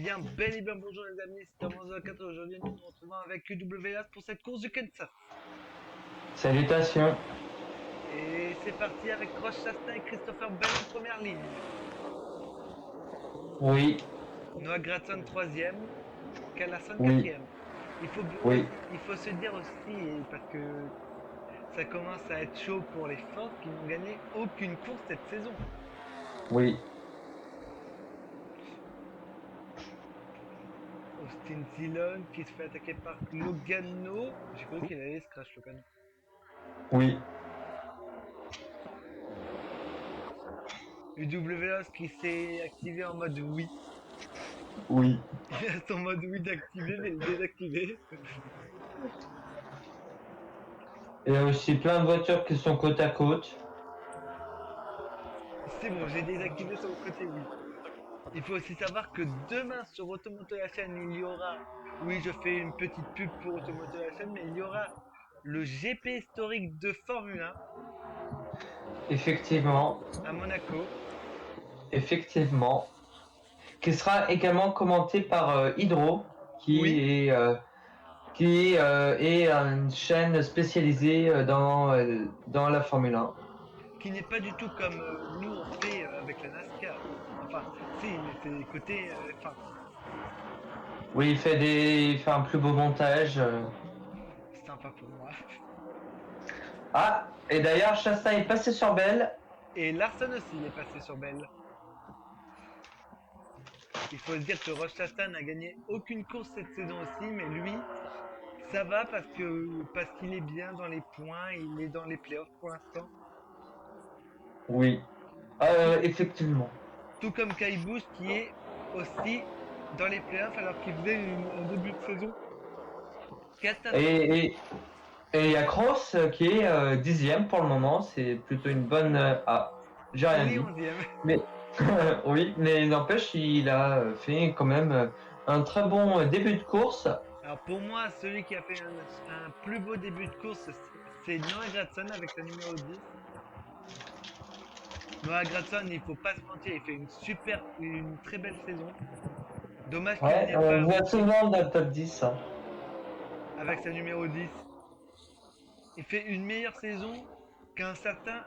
bien, bel et bien bonjour les amis, c'est Thomas 04 et aujourd'hui nous nous retrouvons avec UWAS pour cette course du Kansas. Salutations. Et c'est parti avec Roche Chastain et Christopher Bell en première ligne. Oui, Noah Gratson troisième, Kyle Larson oui, quatrième. Il faut, oui, il faut se dire aussi, et parce que ça commence à être chaud pour les Ford qui n'ont gagné aucune course cette saison. oui. Austin Dillon qui se fait attaquer par Logano. J'ai cru qu'il allait se crash Logano. Oui, UWAS qui s'est activé en mode oui. oui. Il a son mode oui d'activer mais le désactiver. Il y a aussi plein de voitures qui sont côte à côte. C'est bon, j'ai désactivé sur le côté oui. Il faut aussi savoir que demain sur Automoto la chaîne, il y aura, oui, je fais une petite pub pour Automoto la chaîne, mais il y aura le GP historique de Formule 1 Effectivement, à Monaco. effectivement. Qui sera également commenté par Hydro, qui Oui, est une chaîne spécialisée dans la Formule 1. qui n'est pas du tout comme nous on fait avec la NASCAR. Enfin, si, mais c'est côté, enfin, Oui, il fait un plus beau montage. sympa pour moi. Ah, et d'ailleurs, Chastain est passé sur Belle. Et Larson aussi est passé sur Bell. Il faut se dire que Roche Chastain n'a gagné aucune course cette saison aussi, mais lui, ça va parce qu'il est bien dans les points, il est dans les playoffs pour l'instant. Oui, Tout, effectivement. tout comme Kyle Busch qui est aussi dans les playoffs alors qu'il faisait un début de saison catastrophique. Et, et, Et il y a Cross qui est 10e pour le moment, c'est plutôt une bonne. Ah, j'ai rien Oui, dit. 11e. Mais oui, mais n'empêche, il a fait quand même un très bon début de course. Alors pour moi, celui qui a fait un plus beau début de course, c'est Noah Gragson avec la numéro 10. Noah Gragson, il faut pas se mentir, il fait une très belle saison. Dommage qu'il Ouais, n'y ait on pas le voit Rookie souvent dans le top 10, hein. avec sa numéro 10. Il fait une meilleure saison qu'un certain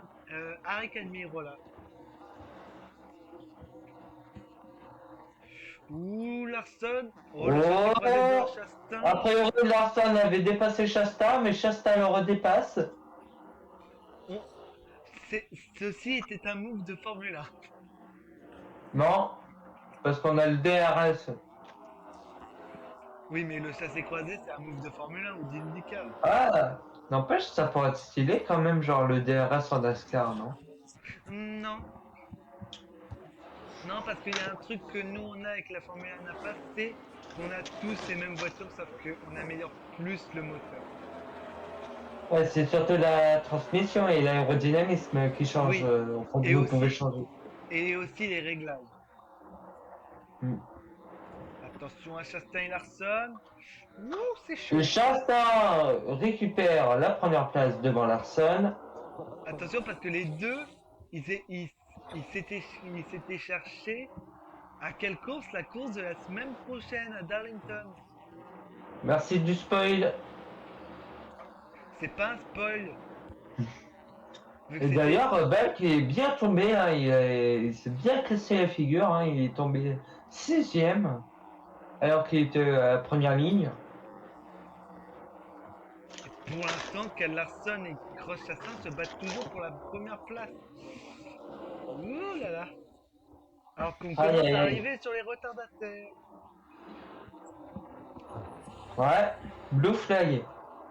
Arik Almirola. Ouh, Larson. Oh, le chassé Oh! croisé de Chastain. A priori, Larson avait dépassé Shasta, mais Shasta le redépasse. On... Ceci était un move de Formule 1. Non, parce qu'on a le DRS. Oui, mais le chassé croisé, c'est un move de Formule 1 ou d'IndyCar. Ah, n'empêche, ça pourrait être stylé quand même, genre le DRS en NASCAR, non? Non, non, parce qu'il y a un truc que nous on a avec la Formule 1 n'a pas, c'est qu'on a tous les mêmes voitures, sauf qu'on améliore plus le moteur. Ouais, c'est surtout la transmission et l'aérodynamisme qui change. Oui, Enfin, et vous pouvez aussi, changer. et aussi les réglages. Hmm. Attention à Chastain et Larson. Ouh, c'est Le chaud. Shasta récupère la première place devant Larson. Attention parce que les deux, ils s'étaient cherchés à quelle course? La course de la semaine prochaine à Darlington. Merci du spoil. C'est pas un spoil, vu que Et c'était. d'ailleurs, Balk est bien tombé, hein, il s'est bien cassé la figure, hein, il est tombé sixième, alors qu'il était à la première ligne. Et pour l'instant, Kyle Larson et Ross Chastain se battent toujours pour la première place. Ouh là là. Alors qu'on Aïe commence aïe à aïe. arriver sur les retardataires. Ouais, blue flag.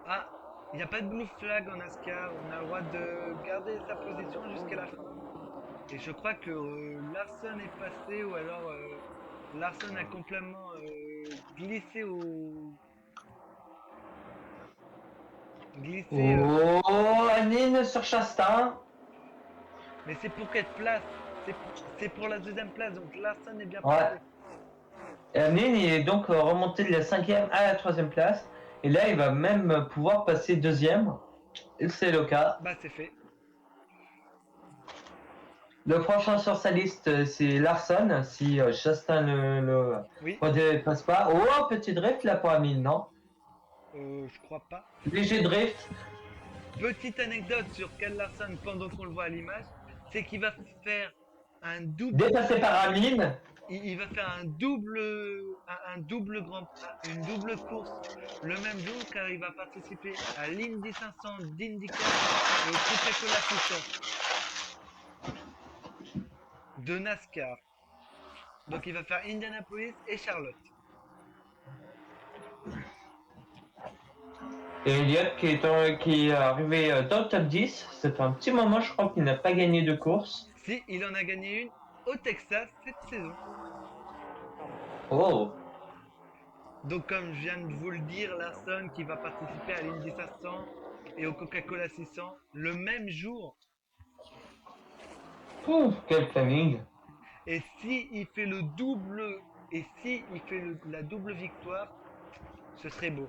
Ah, il n'y a pas de blue flag en NASCAR. On a le droit de garder sa position jusqu'à la fin. Et je crois que Larson est passé ou alors Larson a complètement glissé au glissé Oh, Anine sur Chastain. mais c'est pour quelle place? C'est pour la deuxième place donc Larson est bien Ouais. passé. Et Anine, il est donc remonté de la cinquième à la troisième place. Et là, il va même pouvoir passer deuxième. Et c'est le cas. Bah c'est fait. Le prochain sur sa liste, c'est Larson, si Chastain Oui, ne dépasse pas. Oh, petit drift là pour Amine, non? je crois pas. Léger drift. Petite anecdote sur Kyle Larson pendant qu'on le voit à l'image, c'est qu'il va faire un double, Dépassé par Amine. il va faire un double une double course le même jour car il va participer à l'Indy 500 d'IndyCar et au Coca-Cola 600 de NASCAR. Donc il va faire Indianapolis et Charlotte. Et Elliott qui est arrivé dans le top 10. Ça fait un petit moment, je crois qu'il n'a pas gagné de course. Si, il en a gagné une au Texas cette saison. Oh. Donc comme je viens de vous le dire, Larson qui va participer à l'Indy 500 et au Coca-Cola 600 le même jour. Ouf, quel planning. Et si il fait le double, et si il fait la double victoire, ce serait beau.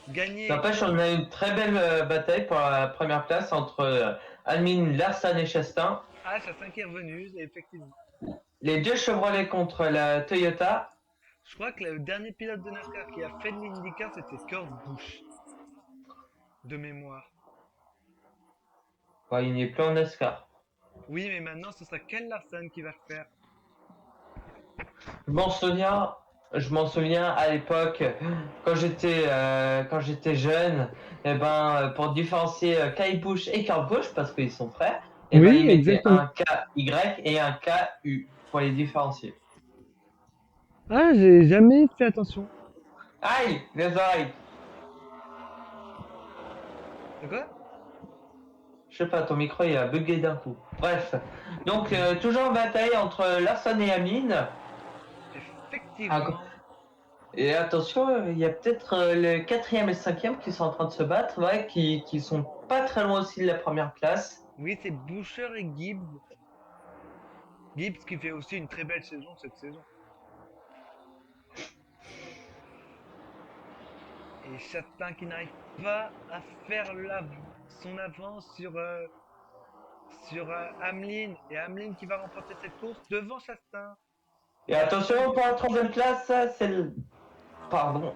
Gagner, N'empêche, on a une très belle bataille pour la première place entre Amine, Larson et Chastain. sa 5 est revenue, effectivement. Les deux Chevrolet contre la Toyota. Je crois que le dernier pilote de NASCAR qui a fait de l'IndyCar, c'était Kurt Busch, de mémoire. Ouais, il n'est plus en NASCAR. Oui, mais maintenant, ce sera Ken Larson qui va le faire. Je m'en souviens, je m'en souviens à l'époque, quand j'étais jeune, et ben, pour différencier Kyle Busch et Kurt Busch, parce qu'ils sont frères, et ben, Oui, ils mettaient exactement. un KY et un KU pour les différencier. Ah, j'ai jamais fait attention. Aïe, les oreilles. De quoi? Je sais pas, ton micro il a bugué d'un coup. Bref, donc toujours en bataille entre Larson et Amine. Ah, Effectivement. et attention, il y a peut-être le quatrième et le cinquième qui sont en train de se battre, ouais, qui sont pas très loin aussi de la première place. Oui, c'est Boucher et Gibbs. Gibbs qui fait aussi une très belle saison cette saison. Et Chastain qui n'arrive pas à faire son avance sur Hamlin. Et Hamlin qui va remporter cette course devant Chastain. Et attention, pour la troisième place, c'est le... Pardon.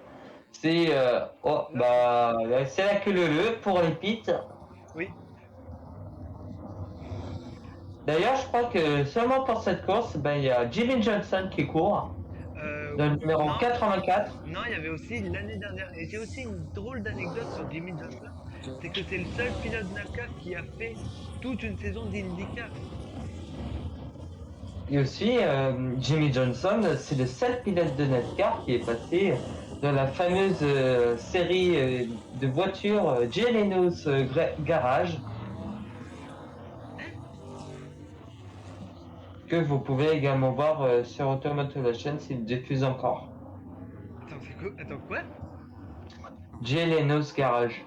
C'est... oh, Là, bah... C'est la queue leu pour les pits. oui. D'ailleurs, je crois que seulement pour cette course, ben, il y a Jimmy Johnson qui court, le numéro Non, 84. non, il y avait aussi l'année dernière. Et j'ai aussi une drôle d'anecdote sur Jimmy Johnson. C'est que c'est le seul pilote NASCAR qui a fait toute une saison d'IndyCar. Et aussi, Jimmy Johnson, c'est le seul pilote de NASCAR qui est passé dans la fameuse série de voitures Jay Leno's Garage, que vous pouvez également voir sur Automoto la chaîne s'il diffuse encore. Attends, c'est quoi? Attends, quoi? Jay Leno's Garage.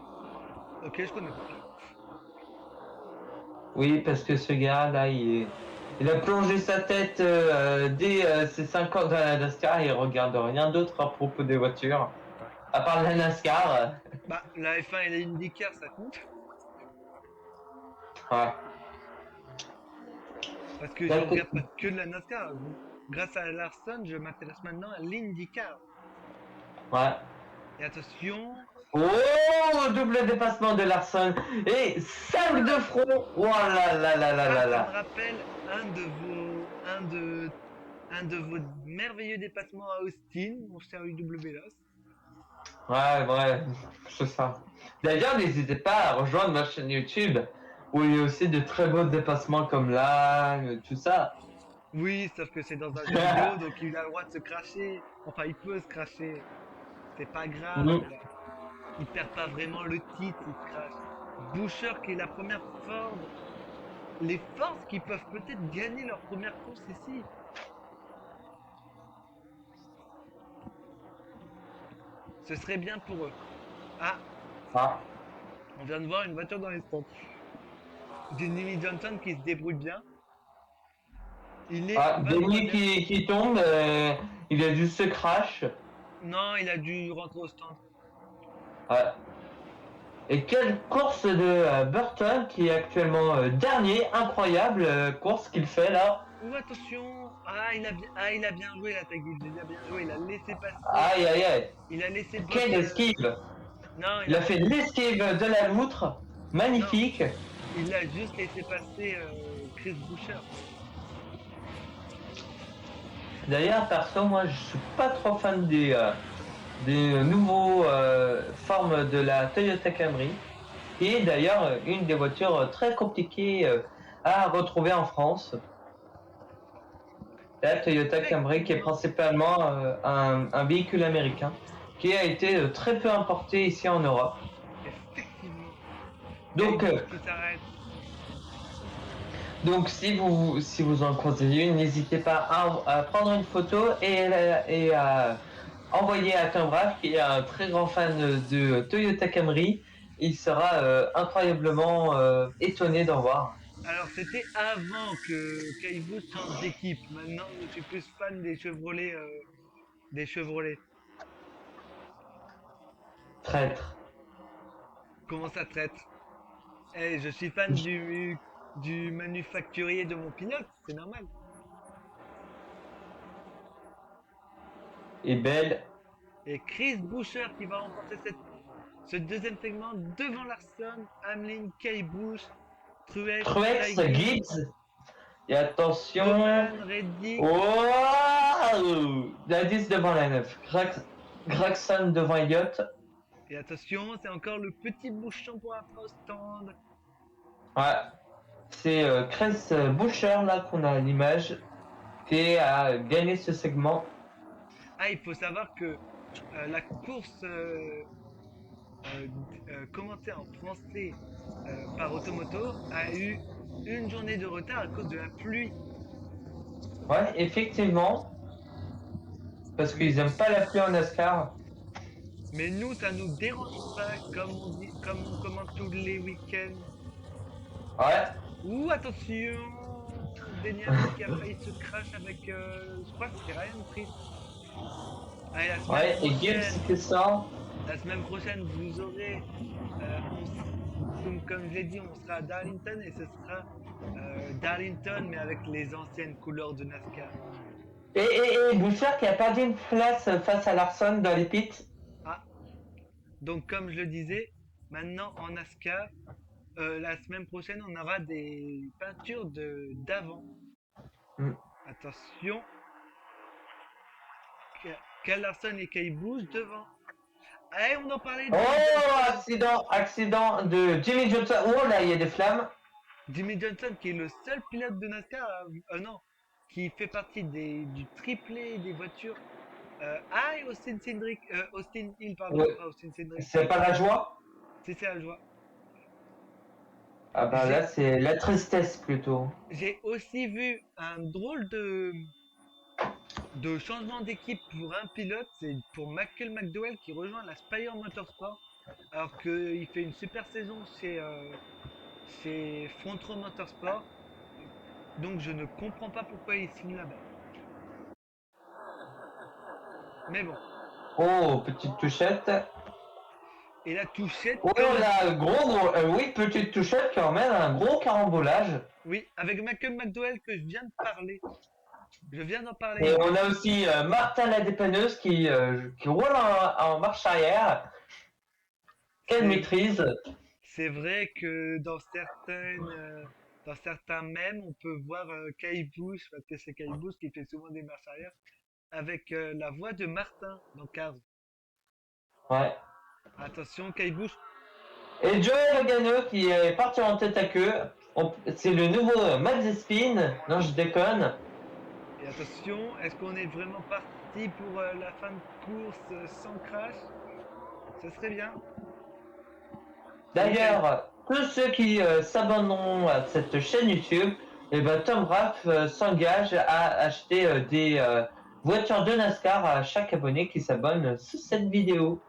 Ok, je connais pas. Oui, parce que ce gars-là, il a plongé sa tête dès ses 5 ans dans la NASCAR et il regarde rien d'autre à propos des voitures. À part la NASCAR. Bah, la F1 et l'IndyCar, ça compte. Ouais. Parce que je regarde pas que de la NASCAR. Grâce à Larson, je m'intéresse maintenant à l'IndyCar. Ouais. Et attention, Oh, double dépassement de Larson. Et 5 de front. Oh là là là là là ça me là. rappelle un de vos merveilleux dépassements à Austin, mon cher UW Loss. Ouais, c'est ça. D'ailleurs, n'hésitez pas à rejoindre ma chaîne YouTube où il y a aussi de très beaux dépassements comme là, tout ça. Oui, sauf que c'est dans un jeu vidéo, donc il a le droit de se cracher. Enfin, il peut se cracher. C'est pas grave. Mhm. Il perd pas vraiment le titre, il se crache. Boucher qui est la première Ford. Les Fords qui peuvent peut-être gagner leur première course ici. Ce serait bien pour eux. Ah, Ah, on vient de voir une voiture dans les stands. Jimmy Johnson qui se débrouille bien. Il est Denis 23e. qui tombe, il a juste se crash. Non, il a dû rentrer au stand. Ouais. Et quelle course de Burton qui est actuellement dernier, incroyable course qu'il fait là. Ouh, attention! Il a bien joué la Taguil, il a bien joué, il a laissé passer, Aïe aïe aïe, il a laissé quelle Bottas. esquive. Non, Il a fait l'esquive de la loutre, non, magnifique. il a juste laissé passer Chris Boucher. D'ailleurs, perso, moi je suis pas trop fan des nouveaux formes de la Toyota Camry, qui est d'ailleurs une des voitures très compliquées à retrouver en France. La Toyota Camry, qui est Effectivement, principalement un véhicule américain, qui a été très peu importé ici en Europe. effectivement. Donc, Caillebouse qui s'arrête. donc si vous en croisez une, n'hésitez pas à prendre une photo et à envoyer à Tom Braff, qui est un très grand fan de Toyota Camry. Il sera incroyablement étonné d'en voir. Alors, c'était avant que Caillebouse change d'équipe. Maintenant, je suis plus fan des Chevrolet. Des Chevrolet. Traître. Comment ça traite? Eh, je suis fan du manufacturier de mon pilote, c'est normal. Et belle. Et Chris Boucher qui va remporter ce deuxième segment devant Larson, Hamlin, Caillebouse, Truex, Truex, Taiguchi, Gibbs. Et attention. Bowman, Reddick. Wow, la 10 devant la 9. Gregson devant Elliott. Et attention, c'est encore le petit bouchon pour après au stand. Ouais. C'est Chris Boucher là qu'on a à l'image qui a gagné ce segment. Ah, il faut savoir que la course commentée en français par Automoto a eu une journée de retard à cause de la pluie. Ouais, effectivement, parce Mais, qu'ils aiment pas la pluie en NASCAR. mais nous, ça nous dérange pas comme on dit, comme on commente tous les week-ends. Ouais, Ouh, attention! Denny Hamlin qui a failli se crash avec, je crois que c'était Ryan Preece. Allez, ouais, et Gibbs qui sort. la semaine prochaine, vous aurez, comme je l'ai dit, on sera à Darlington et ce sera Darlington mais avec les anciennes couleurs de NASCAR. Et Boucher qui a perdu une place face à Larson dans les pits. Ah, donc comme je le disais, maintenant en NASCAR, la semaine prochaine, on aura des peintures d'avant. Mm. Attention, Kyle Larson et Kyle Busch devant. Allez, on en parlait de Oh, Jimmy Johnson. accident de Jimmy Johnson. Oh là, il y a des flammes. Jimmy Johnson qui est le seul pilote de NASCAR, non, qui fait partie du triplé des voitures. Et Austin Hill, pardon, Ouais, pas Austin Cindric. c'est pas la joie. C'est ça la joie. Ah bah J'ai là, c'est la tristesse plutôt. j'ai aussi vu un drôle de changement d'équipe pour un pilote, c'est pour Michael McDowell qui rejoint la Spire Motorsport, alors qu'il fait une super saison chez Front Row Motorsport. Donc je ne comprends pas pourquoi il signe là-bas. Mais bon. Oh, petite touchette. Et la touchette Oh quand même. là, oui, petite touchette qui emmène un gros carambolage. Oui, avec Michael McDowell que je viens de parler. Je viens d'en Et parler. on a aussi Martin la dépanneuse qui roule en marche arrière. Quelle C'est maîtrise. c'est vrai que dans certains mèmes, on peut voir Kyle Busch, parce que c'est Kyle Busch qui fait souvent des marches arrière, avec la voix de Martin dans Cars. Ouais. Attention, Kyle Busch. Et Joey Logano qui est parti en tête à queue. C'est le nouveau Mazepin. Non, je déconne. Et attention, est-ce qu'on est vraiment parti pour la fin de course sans crash? Ce serait bien. D'ailleurs, tous ceux qui s'abonneront à cette chaîne YouTube, et ben, Tom Raff s'engage à acheter des voitures de NASCAR à chaque abonné qui s'abonne sous cette vidéo.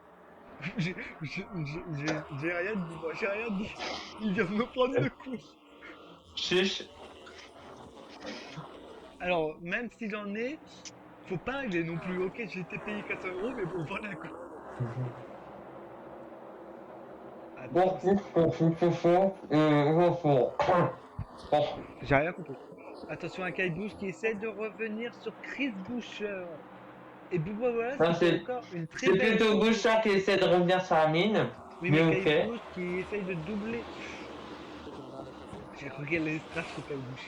J'ai rien dit, moi, j'ai rien dit. Il vient de me prendre le coup. Chiche. Alors, même si j'en ai, faut pas régler non plus. Ok, j'ai été payé 400 euros, mais bon, voilà quoi. J'ai rien compris. Attention à Kyle Busch qui essaie de revenir sur Chris Buescher. Et Bubba Wallace Non, qui fait c'est encore une très c'est belle plutôt course. Bouchard qui essaie de revenir sur la mine. Oui, Mais mais ok. Kyle Busch qui essaye de doubler. J'ai cru qu'elle allait se cracher Kyle Busch.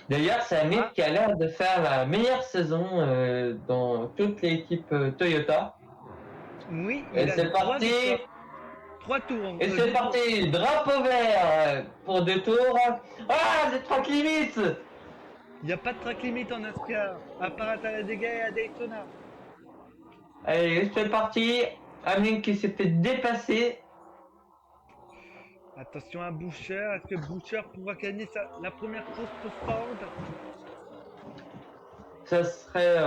D'ailleurs, c'est un mec Ah. qui a l'air de faire la meilleure saison dans toute l'équipe Toyota. Oui, Et il a c'est 3 parti. victoires. 3 tours. Et c'est deux tours. parti. Drapeau vert pour 2 tours. Ah, les track limits. Il n'y a pas de track limit en NASCAR, à part à Talladega et à Daytona. Allez, c'est parti. Hamlin qui s'est fait dépasser. Attention à Buescher, est-ce que Buescher pourra gagner la première course pour Ford? Ça serait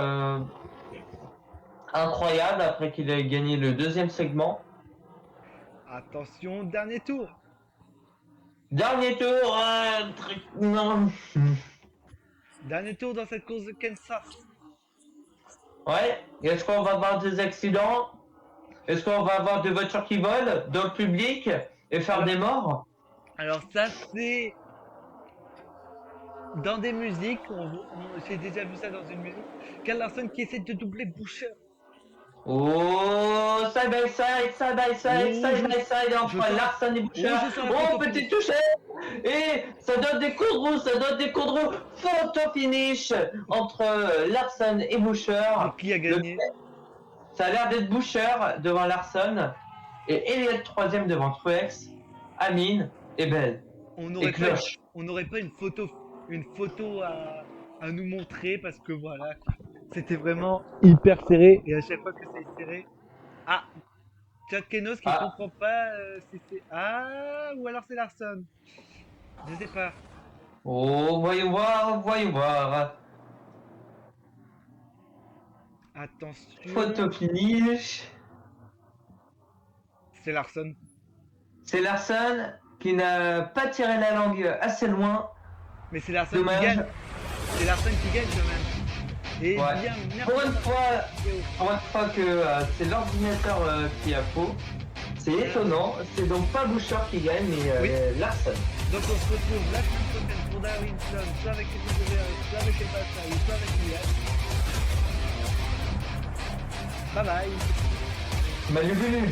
incroyable après qu'il ait gagné le deuxième segment. Attention, dernier tour. Dernier tour. Non. Dernier tour dans cette course de Kansas. Ouais. Est-ce qu'on va avoir des accidents? Est-ce qu'on va avoir des voitures qui volent dans le public et faire des morts? Alors ça c'est dans des musiques, j'ai déjà vu ça dans une musique. Kyle Larson qui essaie de doubler Buescher. Oh, side by side, side by side, Oh, side by side entre sens- Larson et Buescher. je sens la Oh, photo petit finish. touché. Et ça donne des coups de roue, ça donne des coups de roue. Photo finish entre Larson et Buescher. Et qui a gagné? Ça a l'air d'être Buescher devant Larson et Elliott troisième devant Truex, Hamlin et Bell. On Et Cloche. n'aurait pas une photo à nous montrer parce que voilà, c'était vraiment hyper serré et à chaque fois que c'est serré. Ah, Chad Kenos qui Ah. comprend pas si c'est ou alors c'est Larson. Je sais pas. Oh, voyons voir, voyons voir. Attention. Photo finish. C'est Larson. C'est Larson qui n'a pas tiré la langue assez loin. Mais c'est Larson qui Dommage. gagne. C'est Larson qui gagne quand même. Et Ouais. bien, merci. Pour une fois que c'est l'ordinateur qui a faux. C'est étonnant. C'est donc pas Buescher qui gagne, mais Oui. Larson. Donc on se retrouve la semaine prochaine pour Darwin Wilson, soit avec les WRS, soit avec les Bassa, ou soit avec l'IS. Bye bye. Manu Bulu.